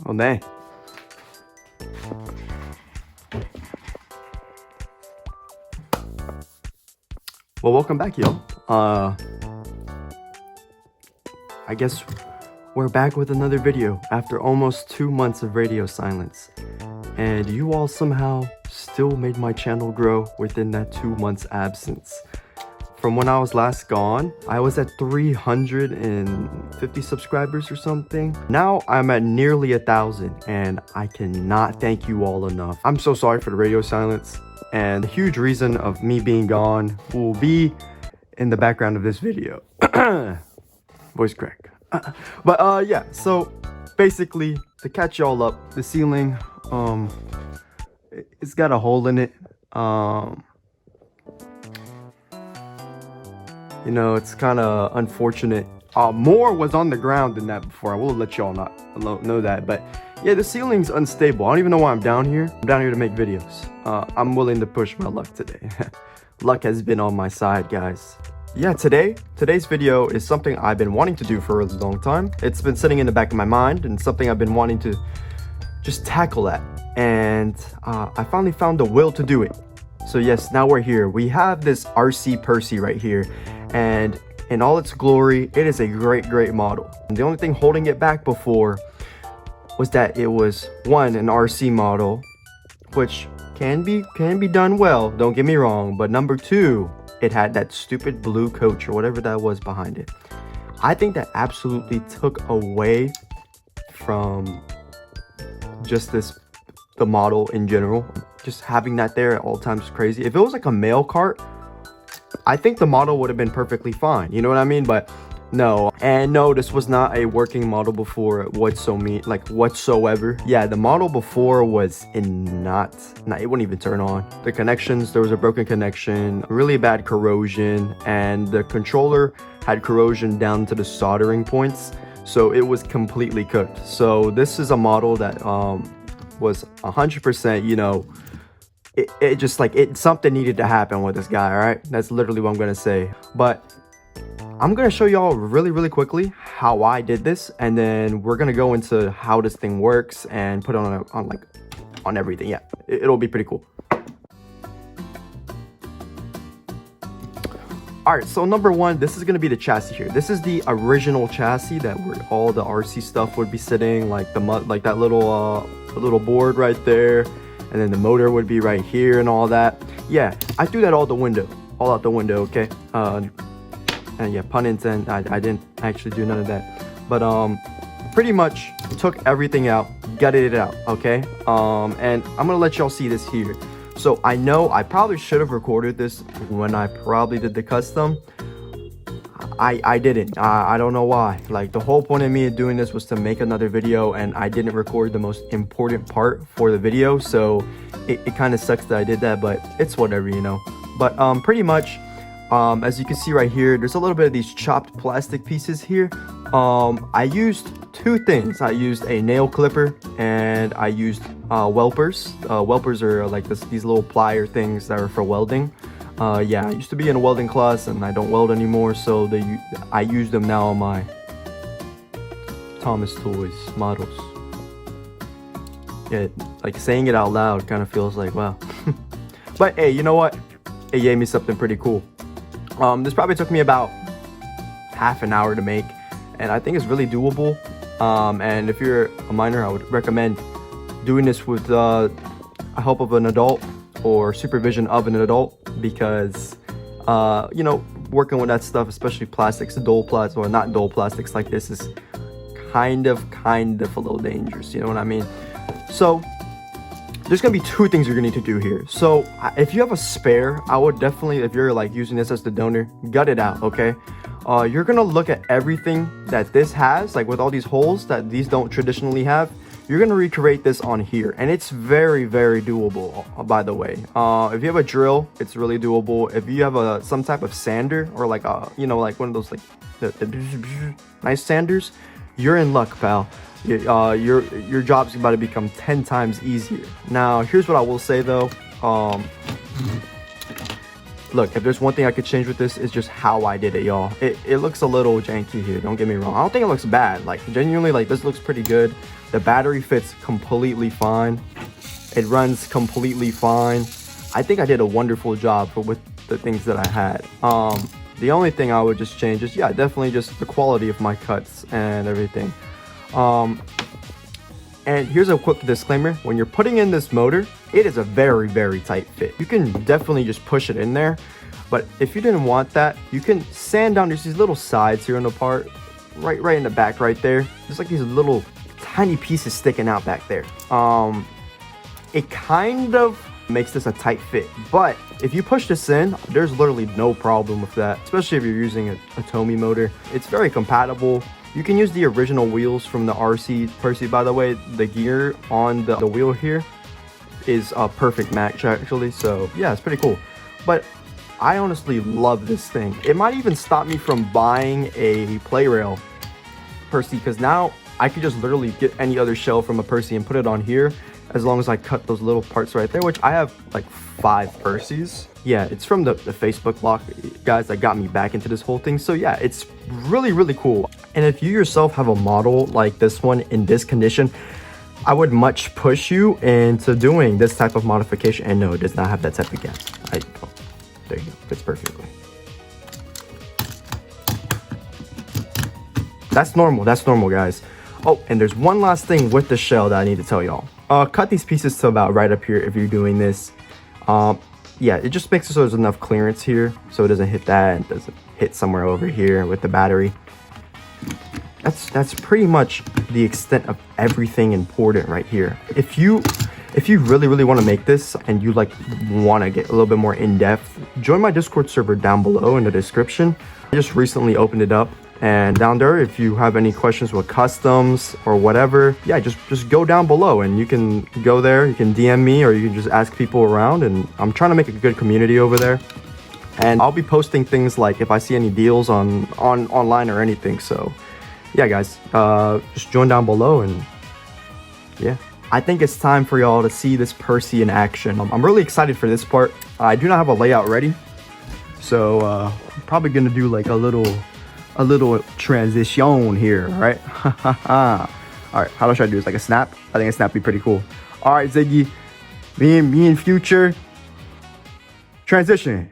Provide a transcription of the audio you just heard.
Oh, dang. Well, welcome back, y'all. I guess we're back with another video after almost 2 months of radio silence. And you all somehow still made my channel grow within that 2 months absence. From when I was last gone, I was at 350 subscribers or something. Now I'm at nearly 1,000, and I cannot thank you all enough. I'm so sorry for the radio silence, and the huge reason of me being gone will be in the background of this video. Voice crack. Yeah, so basically, to catch y'all up, the ceiling, it's got a hole in it. You know, it's kind of unfortunate. More was on the ground than that before. I will let y'all know that. But yeah, the ceiling's unstable. I don't even know why I'm down here. I'm down here to make videos. I'm willing to push my luck today. Luck has been on my side, guys. Yeah, today's video is something I've been wanting to do for a long time. It's been sitting in the back of my mind and something I've been wanting to just tackle at. And I finally found the will to do it. So yes, now we're here. We have this RC Percy right here. And in all its glory, it is a great model. And the only thing holding it back before was that it was, one, an RC model, which can be done well, don't get me wrong, but number two, it had that stupid blue coach or whatever that was behind it. I think that absolutely took away from just the model in general. Just having that there at all times is crazy. If it was like a mail cart, I think the model would have been perfectly fine, you know what I mean? But no, and no, this was not a working model before whatsoever. Yeah, the model before was it wouldn't even turn on. The connections, there was a broken connection, really bad corrosion, and the controller had corrosion down to the soldering points, so it was completely cooked. So this is a model that was 100%, you know, it just like something needed to happen with this guy. All right, that's literally what I'm gonna say. But I'm gonna show y'all really quickly how I did this, and then we're gonna go into how this thing works and put it on everything. Yeah, it'll be pretty cool. All right, so number one, this is gonna be the chassis here. This is the original chassis that where all the RC stuff would be sitting, like that little board right there. And then the motor would be right here and all that. Yeah, I threw that all out the window, okay? And yeah, pun intended, I didn't actually do none of that. But pretty much took everything out, gutted it out, okay? And I'm gonna let y'all see this here. So I know I probably should have recorded this when I probably did the custom. I didn't. I don't know why. Like, the whole point of me doing this was to make another video, and I didn't record the most important part for the video, so it kind of sucks that I did that, but it's whatever, you know. But pretty much, as you can see right here, there's a little bit of these chopped plastic pieces here. I used two things. I used a nail clipper, and I used welpers. Welpers are like these little plier things that are for welding. Yeah, I used to be in a welding class and I don't weld anymore, so I use them now on my Thomas Toys models. Yeah, like saying it out loud kind of feels like, wow. But hey, you know what? It gave me something pretty cool. This probably took me about half an hour to make, and I think it's really doable. And if you're a minor, I would recommend doing this with the help of an adult or supervision of an adult, because you know, working with that stuff, especially plastics, dull plastics, or not dull plastics like this, is kind of a little dangerous, you know what I mean? So there's gonna be two things you're gonna need to do here. So if you have a spare, I would definitely, if you're like using this as the donor, gut it out, okay? You're gonna look at everything that this has, like with all these holes that these don't traditionally have. You're gonna recreate this on here, and it's very doable, by the way. If you have a drill, it's really doable. If you have some type of sander, or like you know, like one of those like the nice sanders, you're in luck, pal. Your job's about to become 10 times easier. Now here's what I will say though. Look, if there's one thing I could change with this, is just how I did it, y'all. It looks a little janky here, don't get me wrong. I don't think it looks bad. Like, genuinely, like, this looks pretty good. The battery fits completely fine. It runs completely fine. I think I did a wonderful job with the things that I had. The only thing I would just change is, yeah, definitely just the quality of my cuts and everything. And here's a quick disclaimer. When you're putting in this motor, it is a very, very tight fit. You can definitely just push it in there. But if you didn't want that, you can sand down. There's these little sides here in the part, right in the back right there. There's like these little tiny pieces sticking out back there. It kind of makes this a tight fit. But if you push this in, there's literally no problem with that, especially if you're using a Tomy motor. It's very compatible. You can use the original wheels from the RC Percy, by the way. The gear on the wheel here is a perfect match, actually. So yeah, it's pretty cool. But I honestly love this thing. It might even stop me from buying a play rail Percy, because now I could just literally get any other shell from a Percy and put it on here, as long as I cut those little parts right there, which I have like 5 Percys. Yeah, it's from the Facebook block, guys, that got me back into this whole thing. So yeah, it's really, really cool. And if you yourself have a model like this one in this condition, I would much push you into doing this type of modification. And no, it does not have that type of gap. Oh, there you go, fits perfectly. That's normal, guys. Oh, and there's one last thing with the shell that I need to tell y'all. Cut these pieces to about right up here if you're doing this. Yeah, it just makes it so there's enough clearance here, so it doesn't hit that and doesn't hit somewhere over here with the battery. That's pretty much the extent of everything important right here. If you really want to make this and you like want to get a little bit more in depth, join my Discord server down below in the description. I just recently opened it up. And down there, if you have any questions with customs or whatever, yeah, just go down below and you can go there. You can DM me, or you can just ask people around. And I'm trying to make a good community over there. And I'll be posting things like if I see any deals online or anything. So yeah, guys, just join down below. And yeah, I think it's time for y'all to see this Percy in action. I'm really excited for this part. I do not have a layout ready, so I'm probably gonna do like a little transition here, right? All right, how should I do this? Like a snap? I think a snap would be pretty cool. All right, Ziggy, me and future transition.